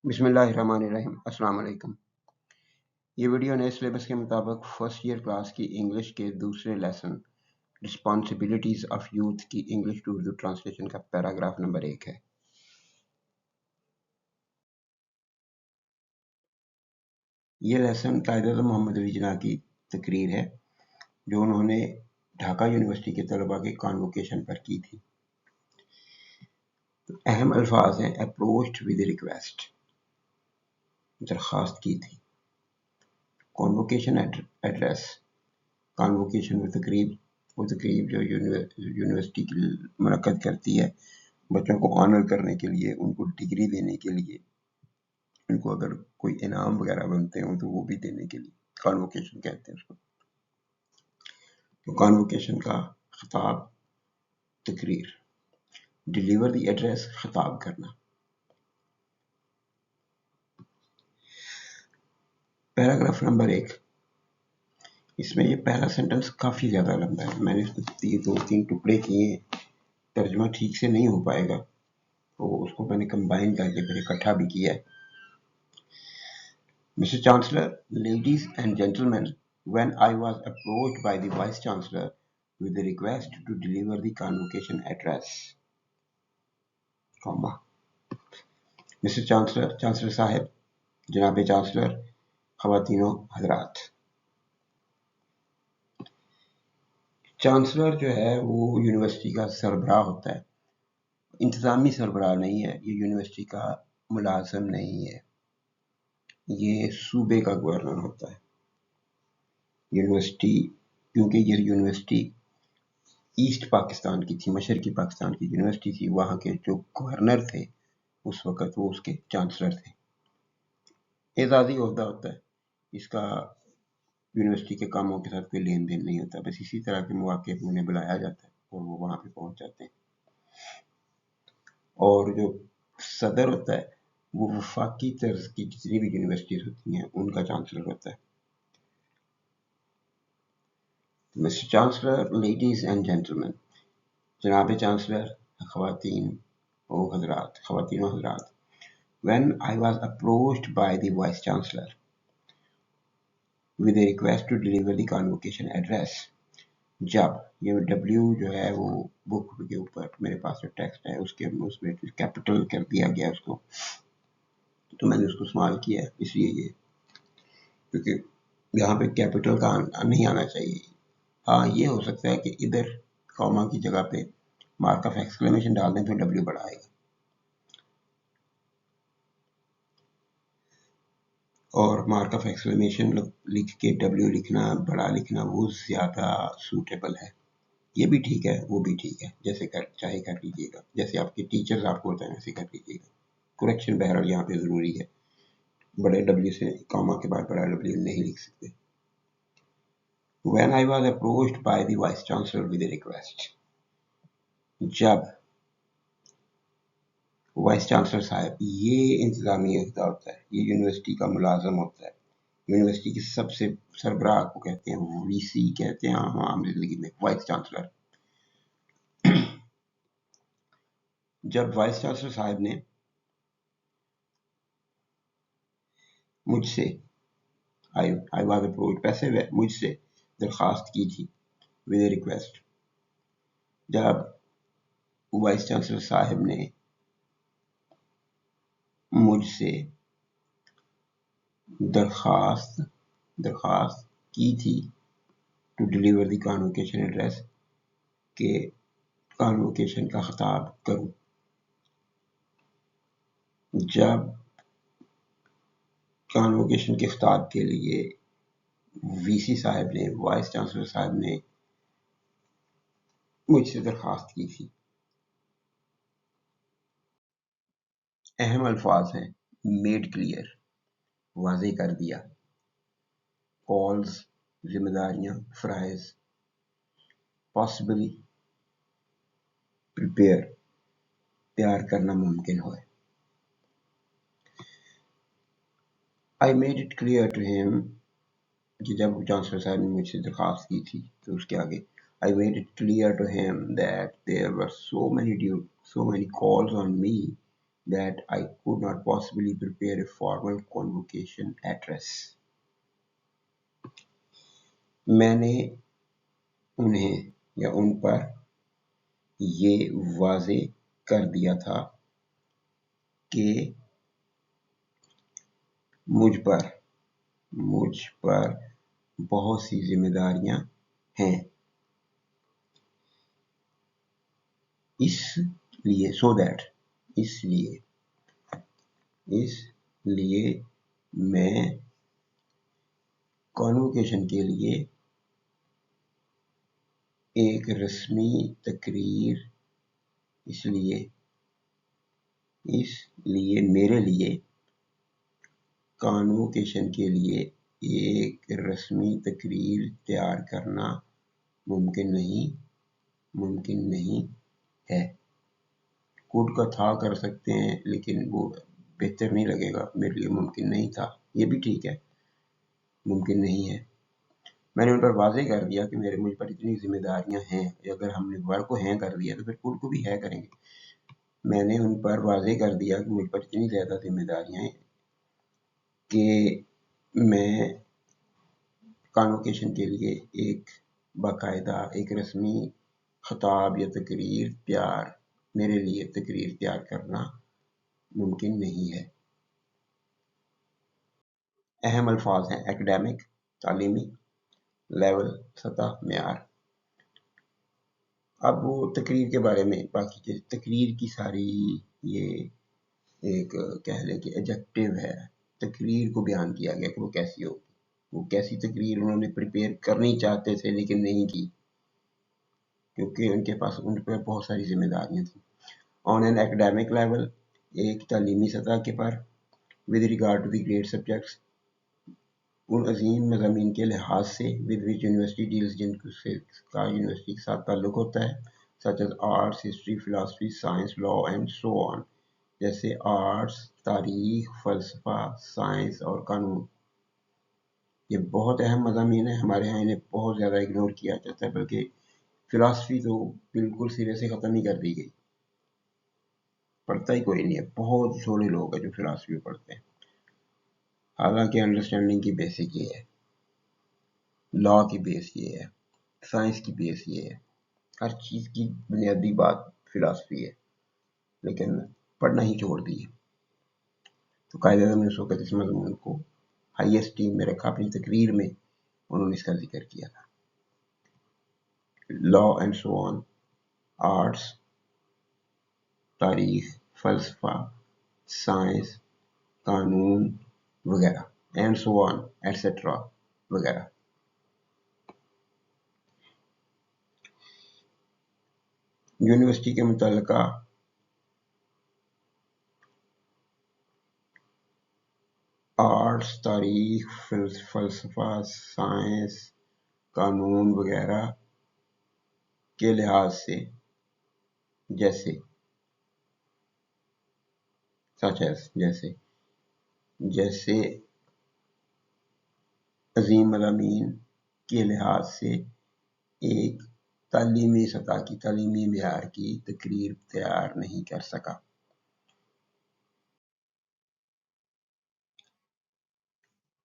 बिस्मिल्लाहिर्रहमानिर्रहीम। अस्सलाम वालेकुम। ये वीडियो नए सिलेबस के मुताबिक फर्स्ट ईयर क्लास की इंग्लिश के दूसरे लेसन रिस्पॉन्सिबिलिटीज़ ऑफ यूथ की इंग्लिश टू उर्दू ट्रांसलेशन का पैराग्राफ नंबर 1 है। ये लेसन कायदे मोहम्मद अली जिन्ना की तकरीर है जो उन्होंने ढाका यूनिवर्सिटी के तलबा के कॉन्वोकेशन पर की थी। तो अहम अल्फाज हैं अप्रोच्ड विद रिक्वेस्ट, दरख्वास्त की थी। कॉन्वोकेशन एड्रेस, कॉन्वोकेशन वो तकरीब जो यूनिवर्सिटी की मुनक्कद करती है बच्चों को ऑनर करने के लिए, उनको डिग्री देने के लिए, उनको अगर कोई इनाम वगैरह बनते हो तो वो भी देने के लिए कॉन्वोकेशन कहते हैं उसको। तो कॉन्वोकेशन का खिताब, तकरीर, डिलीवर द एड्रेस, खिताब करना। पैराग्राफ नंबर 1, इसमें ये पहला सेंटेंस काफ़ी ज़्यादा लंबा है। मैंने इसको 2-3 टुकड़े किए, तर्जुमा ठीक से नहीं हो पाएगा तो उसको मैंने कंबाइन करके फिर इकट्ठा भी किया है। Mr. Chancellor, ladies and gentlemen, when I was approached by the Vice Chancellor with the request to deliver the convocation address, Mr. Chancellor, Chancellor साहब, जनाब चांसलर, ख़वातीनो हज़रात। चांसलर जो है वो यूनिवर्सिटी का सरबराह होता है, इंतज़ामी सरबराह नहीं है, ये यूनिवर्सिटी का मुलाज़म नहीं है, ये सूबे का गवर्नर होता है। यूनिवर्सिटी, क्योंकि ये यूनिवर्सिटी ईस्ट पाकिस्तान की थी, मशरकी पाकिस्तान की यूनिवर्सिटी थी, वहाँ के जो गवर्नर थे उस वक़्त वो उसके चांसलर थे। एजाज़ी ओहदा होता है, इसका यूनिवर्सिटी के कामों के साथ कोई लेन देन नहीं होता, बस इसी तरह के मौके पर उन्हें बुलाया जाता है और वो वहाँ पे पहुँच जाते हैं। और जो सदर होता है वो वफाकी तर्ज की जितनी भी यूनिवर्सिटीज़ होती हैं उनका चांसलर होता है। Mister chancellor, ladies and gentleman, जनाब चांसलर, ख़वातीन और हज़रात, ख़वातीन और हज़रात। When I was approached by the Vice Chancellor with a request to deliver the convocation address, जब ये W जो है वो बुक के ऊपर मेरे पास जो टेक्स्ट है उसमें कैपिटल कर दिया गया उसको, तो मैंने उसको इस्तेमाल किया है इसलिए ये, क्योंकि यहाँ पे कैपिटल का नहीं आना चाहिए। हाँ, ये हो सकता है कि इधर कॉमा की जगह पे मार्क ऑफ एक्सक्लेमेशन डाल दें तो W बड़ा आएगा, और मार्क ऑफ एक्सक्लेमेशन लिख के W लिखना, बड़ा लिखना वो ज़्यादा सूटेबल है। ये भी ठीक है, वो भी ठीक है, जैसे चाहे कर लीजिएगा, जैसे आपके टीचर्स आपको बताएं वैसे कर लीजिएगा। करेक्शन बहरहाल यहाँ पे ज़रूरी है, बड़े W से कॉमा के बाद बड़ा W नहीं लिख सकते। When I was approached by the Vice Chancellor with a request, जब वाइस चांसलर साहब, ये इंतज़ामी अहदा होता है, ये यूनिवर्सिटी का मुलाजम होता है, यूनिवर्सिटी के सबसे सरबराह को कहते हैं, VC कहते हैं आम ज़िंदगी में, वाइस चांसलर। जब वाइस चांसलर साहब ने मुझसे आई वाज अप्रोच्ड, पैसे मुझसे दरख्वास्त की थी, विद रिक्वेस्ट, जब वाइस चांसलर साहब ने मुझसे दरख्वास्त की थी to deliver the convocation address, के कॉन्वोकेशन का खिताब करूं। जब कॉन्वोकेशन के खिताब के लिए VC साहब ने, वाइस चांसलर साहब ने मुझसे दरख्वास्त की थी। अहम अल्फाज हैं मेड क्लियर, वाज़े कर दिया, कॉल्स, जिम्मेदारियां, फ़राइज़, पॉसिबली, प्रिपेयर, तैयार करना मुमकिन हो। I made it clear to him, कि जब चांसलर साहब ने मुझसे दरख्वास्त की थी तो उसके आगे I made it clear to him that there were so many calls on me that I could not possibly prepare a formal convocation address. मैंने उन्हें या उन पर ये वाजे कर दिया था कि मुझ पर बहुत सी जिम्मेदारियां हैं, इसलिए मैं कॉन्वोकेशन के लिए एक रस्मी तकरीर इसलिए मेरे लिए कॉन्वोकेशन के लिए एक रस्मी तकरीर तैयार करना मुमकिन नहीं है। कुड का था कर सकते हैं, लेकिन वो बेहतर नहीं लगेगा। मेरे लिए मुमकिन नहीं था, ये भी ठीक है, मुमकिन नहीं है। मैंने उन पर वाज़ेह कर दिया कि मुझ पर इतनी जिम्मेदारियां हैं। अगर हमने वर्क को हैं कर दिया तो फिर कुड को भी है करेंगे। मैंने उन पर वाज़ेह कर दिया कि मुझ पर इतनी ज़्यादा जिम्मेदारियां हैं कि मैं कॉन्वोकेशन के लिए एक बाकायदा एक रस्मी खिताब या मेरे लिए तकरीर तैयार करना मुमकिन नहीं है। अहम अल्फाज हैं एकेडमिक, तालीमी, लेवल, सतह, मेयार। अब वो तकरीर के बारे में बाकी तकरीर की सारी ये एक कह लें कि एडजेक्टिव है। तकरीर को बयान किया गया कि वो कैसी होगी, वो कैसी तकरीर उन्होंने प्रिपेयर करनी चाहते थे लेकिन नहीं की, क्योंकि उन पर बहुत सारी जिम्मेदारियां थी। ऑन एन एकेडमिक लेवल, एक तालीमी सतह के पर, with regard to the great subjects, उन अजीम मज़ामीन के लिहाज से, विद विच यूनिवर्सिटी डील्स, जिनका यूनिवर्सिटी के साथ ताल्लुक होता है, such as arts, history, philosophy, science, law and so on, जैसे आर्ट्स, तारीख, फ़लसफ़ा, साइंस और कानून। ये बहुत अहम मज़ामीन है, हमारे यहाँ इन्हें बहुत ज़्यादा इग्नोर किया जाता है, बल्कि फ़िलासफ़ी तो बिल्कुल सिरे से ख़त्म ही कर दी गई, पढ़ता ही कोई नहीं है। बहुत थोड़े लोग हैं जो फ़िलासफ़ी पढ़ते हैं, हालांकि अंडरस्टैंडिंग की बेसिक ये है, लॉ की बेस ये है, साइंस की बेस ये है, हर चीज़ की बुनियादी बात फ़िलासफ़ी है, लेकिन पढ़ना ही छोड़ दिए। तो कायदे में उस वक़्त इस मज़मून को हाईएस्ट टीम में रखा। अपनी तकरीर में उन्होंने इसका जिक्र किया था। Law and so on, arts, तारीख, फ़लसफ़ा, साइंस, कानून वगैरह, एंड सो ऑन एटसेट्रा वगैरह। यूनिवर्सिटी के मुतल्लिका आर्ट्स, तारीख, फ़लसफ़ा, साइंस, कानून वगैरह के लिहाज से, जैसे अजीम मज़ामीन के लिहाज से एक तालीमी सतह की, तालीमी मेयार की तकरीर तैयार नहीं कर सका।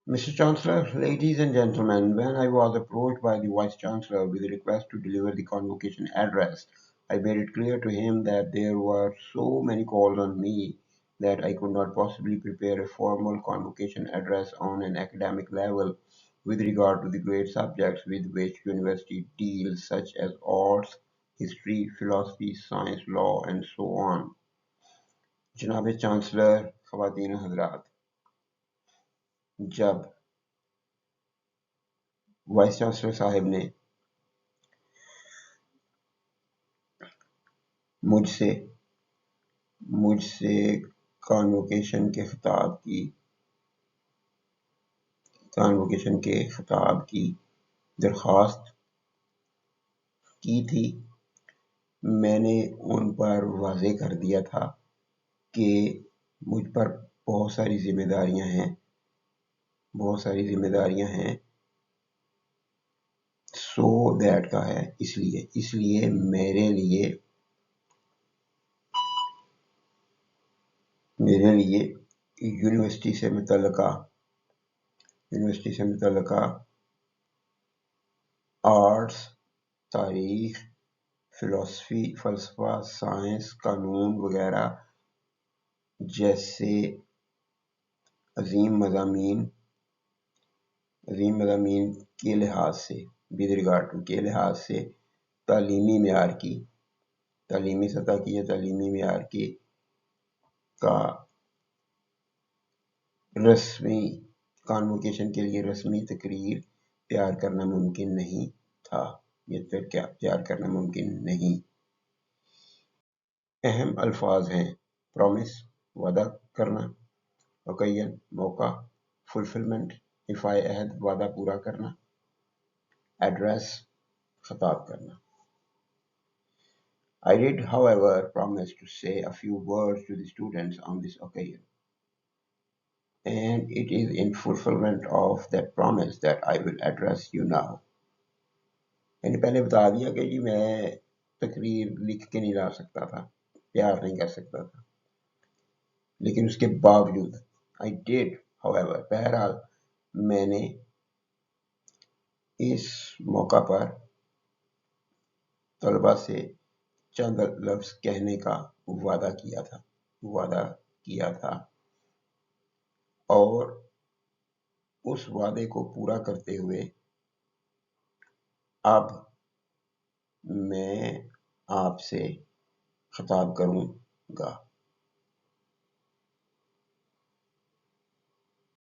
Mr. Chancellor, ladies and gentlemen, when I was approached by the Vice Chancellor with a request to deliver the convocation address, I made it clear to him that there were so many calls on me that I could not possibly prepare a formal convocation address on an academic level with regard to the great subjects with which university deals, such as arts, history, philosophy, science, law, and so on. जनाब chancellor, ख़वातीन हज़रात, जब vice chancellor साहब ने मुझसे convocation के खिताब की दरख्वास्त की थी, मैंने उन पर वाज़ेह कर दिया था कि मुझ पर बहुत सारी जिम्मेदारियां हैं, सो दैट का है, इसलिए मेरे लिए میرے لیے یونیورسٹی سے متعلقہ آرٹس، تاریخ، فلسفہ، سائنس، قانون وغیرہ جیسے عظیم مضامین کے لحاظ سے تعلیمی سطح کی یا تعلیمی معیار کا رسمی کانووکیشن کے لیے رسمی تقریر تیار کرنا ممکن نہیں تھا اہم الفاظ ہیں: پرومس وعدہ کرنا، اوکیژن موقع، فلفلمنٹ ایفائے عہد وعدہ پورا کرنا، ایڈریس خطاب کرنا. I did, however, promise to say a few words to the students on this occasion, and it is in fulfillment of that promise that I will address you now. یعنی پہلے بتا دیا کہ جی میں تقریر لکھ کے نہیں لا سکتا تھا، تیار نہیں کر سکتا تھا، لیکن اس کے باوجود I did, however, بہرحال میں نے اس موقع پر طلبہ سے چند لفظ کہنے کا وعدہ کیا تھا اور اس وعدے کو پورا کرتے ہوئے اب میں آپ سے خطاب کروں گا.